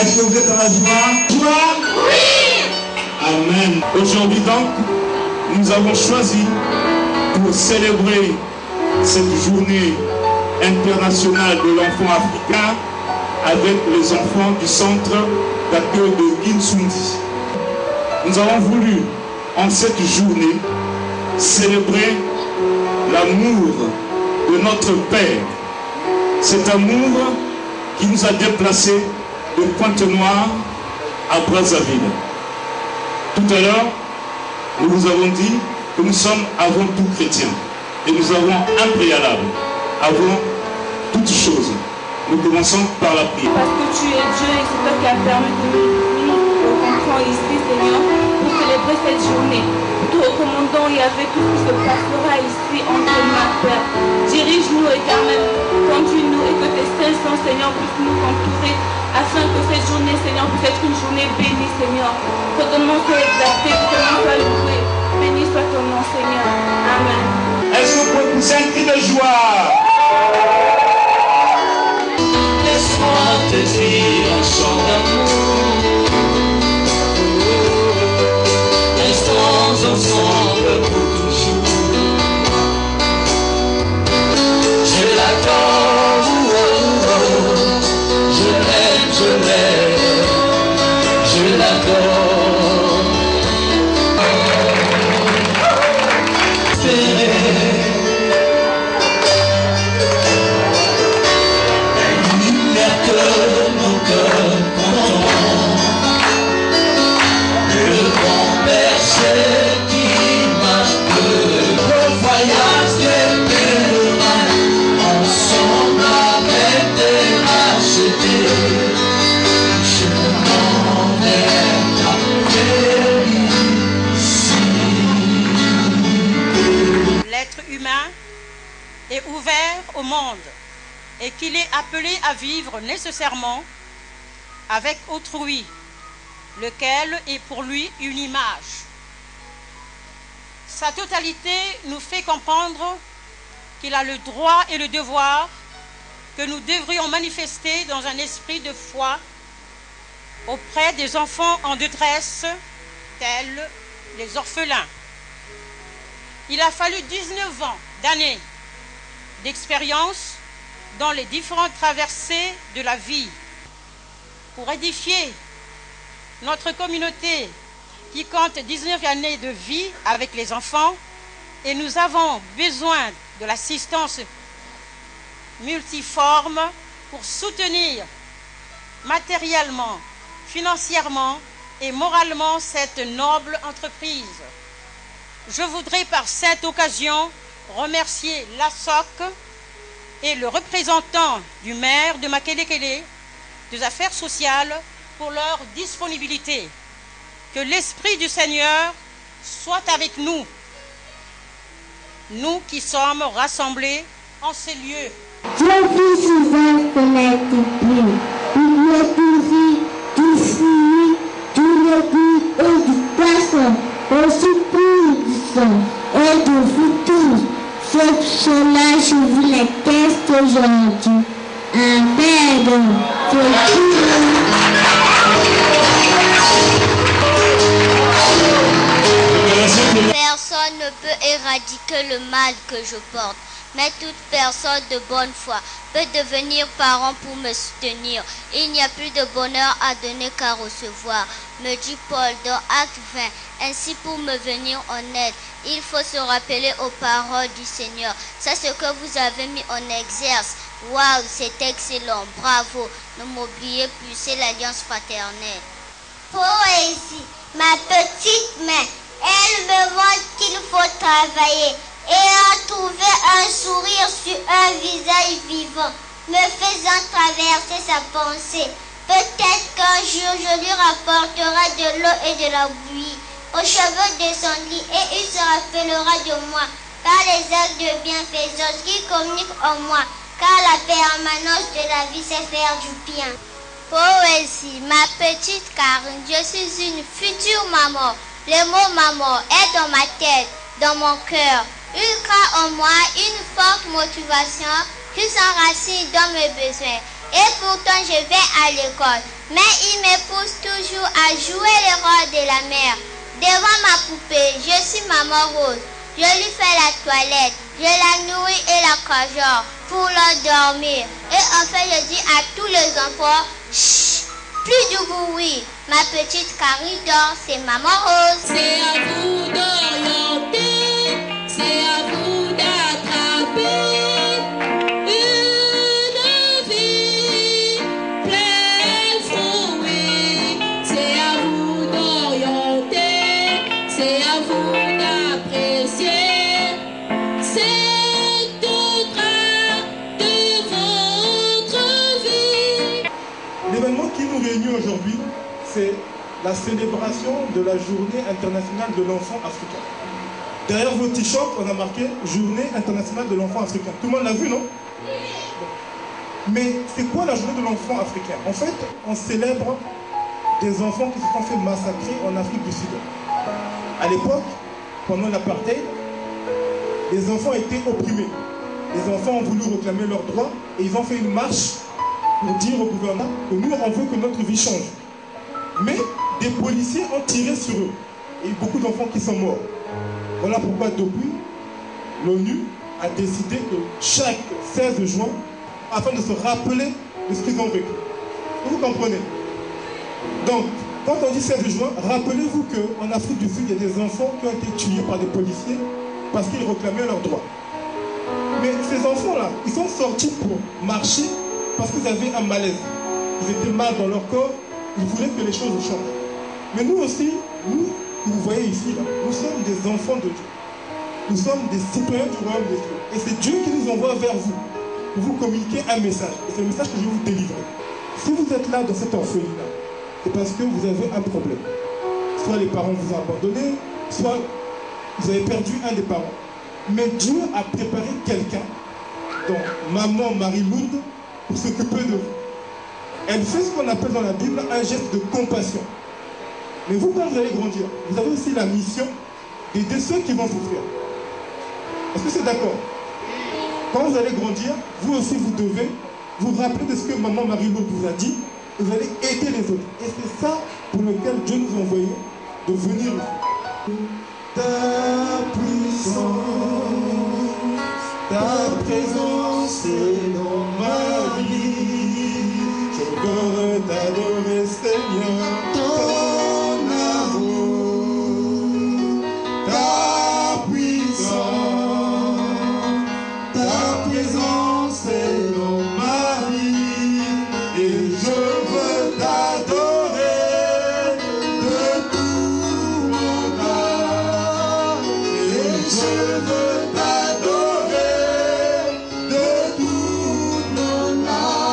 Est-ce que vous êtes dans la joie? Joie? Oui! Amen. Aujourd'hui donc, nous avons choisi pour célébrer cette journée internationale de l'enfant africain avec les enfants du centre d'accueil de Kinsundi. Nous avons voulu, en cette journée, célébrer l'amour de notre Père. Cet amour qui nous a déplacés de Pointe-Noire à Brazzaville. Tout à l'heure, nous vous avons dit que nous sommes avant tout chrétiens. Et nous avons un préalable, avant toute chose. Nous commençons par la prière. Parce que tu es Dieu et c'est toi qui as permis de nous rencontrer ici, Seigneur, pour célébrer cette journée. Nous te recommandons et avec tout ce qui se passera ici en tes mains, Père. Dirige-nous, Éternel, conduis-nous et que tes saints sangs, Seigneur, puissent nous entourer afin que cette journée, Seigneur, puisse être une journée bénie, Seigneur. Que ton nom soit exalté, que ton nom soit loué. Béni soit ton nom, Seigneur. Amen. Est-ce que vous pouvez pousser un cri de joie? Laisse-moi te dire un chant d'amour. Restons ensemble pour toujours. Je l'adore, je l'aime, je l'adore. Est ouvert au monde et qu'il est appelé à vivre nécessairement avec autrui, lequel est pour lui une image. Sa totalité nous fait comprendre qu'il a le droit et le devoir que nous devrions manifester dans un esprit de foi auprès des enfants en détresse, tels les orphelins. Il a fallu 19 ans d'années d'expérience dans les différentes traversées de la vie pour édifier notre communauté qui compte 19 années de vie avec les enfants, et nous avons besoin de l'assistance multiforme pour soutenir matériellement, financièrement et moralement cette noble entreprise. Je voudrais par cette occasion remercier l'ASOC et le représentant du maire de Makelekele des affaires sociales pour leur disponibilité. Que l'Esprit du Seigneur soit avec nous, nous qui sommes rassemblés en ces lieux. Dieu fit souvent connaître Dieu. Il est pourvu du fruit, du légume et du poisson, aussi pour du sang et du futur. C'est cela je vous le teste aujourd'hui. Amen. Personne ne peut éradiquer le mal que je porte, mais toute personne de bonne foi peut devenir parent pour me soutenir. Il n'y a plus de bonheur à donner qu'à recevoir, me dit Paul dans Acte 20. Ainsi, pour me venir en aide, il faut se rappeler aux paroles du Seigneur. C'est ce que vous avez mis en exerce. Waouh, c'est excellent, bravo. Ne m'oubliez plus, c'est l'alliance fraternelle. Poésie, ma petite main, elle me montre qu'il faut travailler et en trouver un sourire sur un visage vivant, me faisant traverser sa pensée. Peut-être qu'un jour je lui rapporterai de l'eau et de la bouillie aux cheveux de son lit et il se rappellera de moi par les actes de bienfaisance qui communiquent en moi, car la permanence de la vie c'est faire du bien. Poésie, ma petite Karine, je suis une future maman. Le mot maman est dans ma tête, dans mon cœur. Il crée en moi une forte motivation qui s'enracine dans mes besoins. Et pourtant je vais à l'école. Mais il me pousse toujours à jouer le rôle de la mère. Devant ma poupée, je suis maman Rose. Je lui fais la toilette, je la nourris et la cajole pour l'endormir. Et enfin, je dis à tous les enfants, chut, plus de bruit. Ma petite Carrie dort, c'est maman Rose. C'est à vous d'orienter, c'est à vous d'attraper une vie pleine de fruits. C'est à vous d'orienter, c'est à vous d'apprécier cette trace de votre vie. L'événement qui nous réunit aujourd'hui, c'est la célébration de la Journée internationale de l'enfant africain. Derrière vos t-shirts, on a marqué Journée internationale de l'enfant africain. Tout le monde l'a vu, non? Mais c'est quoi la Journée de l'enfant africain? En fait, on célèbre des enfants qui se sont fait massacrer en Afrique du Sud. À l'époque, pendant l'apartheid, les enfants étaient opprimés. Les enfants ont voulu réclamer leurs droits et ils ont fait une marche pour dire au gouvernement que nous, on veut que notre vie change. Mais des policiers ont tiré sur eux. Et il y a eu beaucoup d'enfants qui sont morts. Voilà pourquoi depuis, l'ONU a décidé que chaque 16 juin, afin de se rappeler de ce qu'ils ont vécu. Vous comprenez? Donc, quand on dit 16 juin, rappelez-vous qu'en Afrique du Sud, il y a des enfants qui ont été tués par des policiers parce qu'ils réclamaient leurs droits. Mais ces enfants-là, ils sont sortis pour marcher parce qu'ils avaient un malaise. Ils étaient mal dans leur corps, ils voulaient que les choses changent. Mais nous aussi, nous, que vous voyez ici, là, nous sommes des enfants de Dieu. Nous sommes des citoyens du royaume de Dieu. Et c'est Dieu qui nous envoie vers vous, pour vous communiquer un message. Et c'est le message que je vais vous délivrer. Si vous êtes là dans cette orphelinat, c'est parce que vous avez un problème. Soit les parents vous ont abandonné, soit vous avez perdu un des parents. Mais Dieu a préparé quelqu'un, donc maman Marie-Lourdes, pour s'occuper de vous. Elle fait ce qu'on appelle dans la Bible un geste de compassion. Mais vous, quand vous allez grandir, vous avez aussi la mission d'aider ceux qui vont souffrir. Est-ce que c'est d'accord? Quand vous allez grandir, vous aussi vous devez vous rappeler de ce que maman Marie-Lourdes vous a dit, et vous allez aider les autres. Et c'est ça pour lequel Dieu nous a envoyé de venir ici. Ta puissance, ta présence est dans ma vie. Je veux t'adorer, Seigneur, ton amour, ta puissance, ta présence est dans ma vie. Et je veux t'adorer de tout mon âme. Et je veux t'adorer de tout mon âme.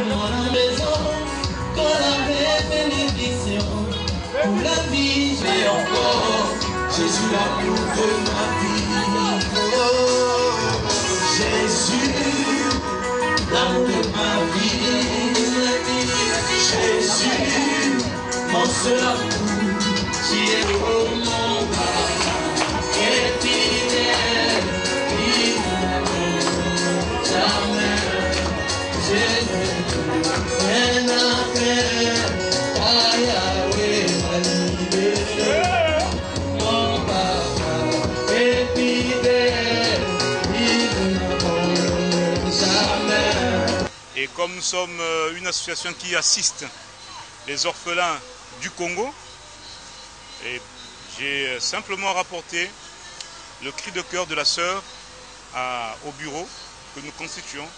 Mon maison, quand la bénédiction, pour la vie, j'ai encore Jésus l'amour de ma vie. Oh, Jésus, l'amour de ma vie. Jésus, mon seul amour, qui est pour mon âme, et fidèle, il ne jamais. Jésus, un appel à Yahweh m'a libéré. Mon papa est fidèle, il ne jamais. Et comme nous sommes une association qui assiste les orphelins du Congo, et j'ai simplement rapporté le cri de cœur de la sœur au bureau que nous constituons.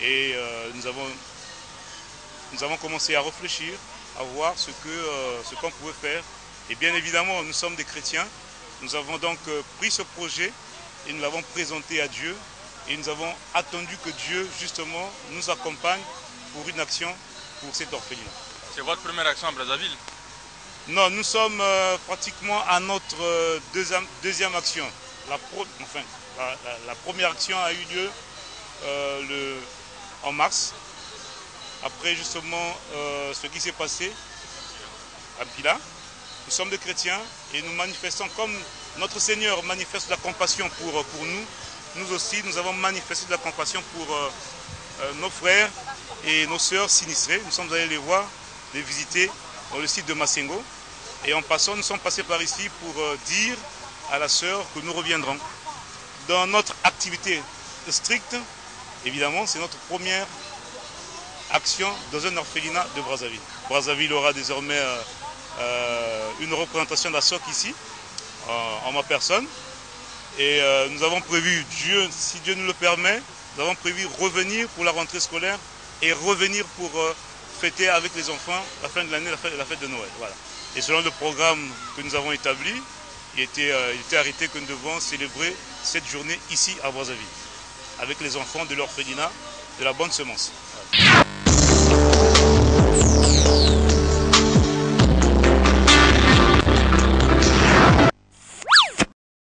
Et nous avons commencé à réfléchir, à voir ce qu'on pouvait faire. Et bien évidemment, nous sommes des chrétiens. Nous avons donc pris ce projet et nous l'avons présenté à Dieu. Et nous avons attendu que Dieu, justement, nous accompagne pour une action pour cet orphelinat. C'est votre première action à Brazzaville? Non, nous sommes pratiquement à notre deuxième action. La première action a eu lieu en mars, après justement ce qui s'est passé à Pila. Nous sommes des chrétiens et nous manifestons comme notre Seigneur manifeste de la compassion pour nous. Nous aussi, nous avons manifesté de la compassion pour nos frères et nos sœurs sinistrés. Nous sommes allés les voir, les visiter dans le site de Massengo. Et en passant, nous sommes passés par ici pour dire à la sœur que nous reviendrons. Dans notre activité stricte, évidemment, c'est notre première action dans un orphelinat de Brazzaville. Brazzaville aura désormais une représentation d'ASSOC ici, en ma personne. Et nous avons prévu, si Dieu nous le permet, nous avons prévu revenir pour la rentrée scolaire et revenir pour fêter avec les enfants la fin de l'année, la fête de Noël. Voilà. Et selon le programme que nous avons établi, il était arrêté que nous devons célébrer cette journée ici à Brazzaville, avec les enfants de l'orphelinat de la Bonne Semence.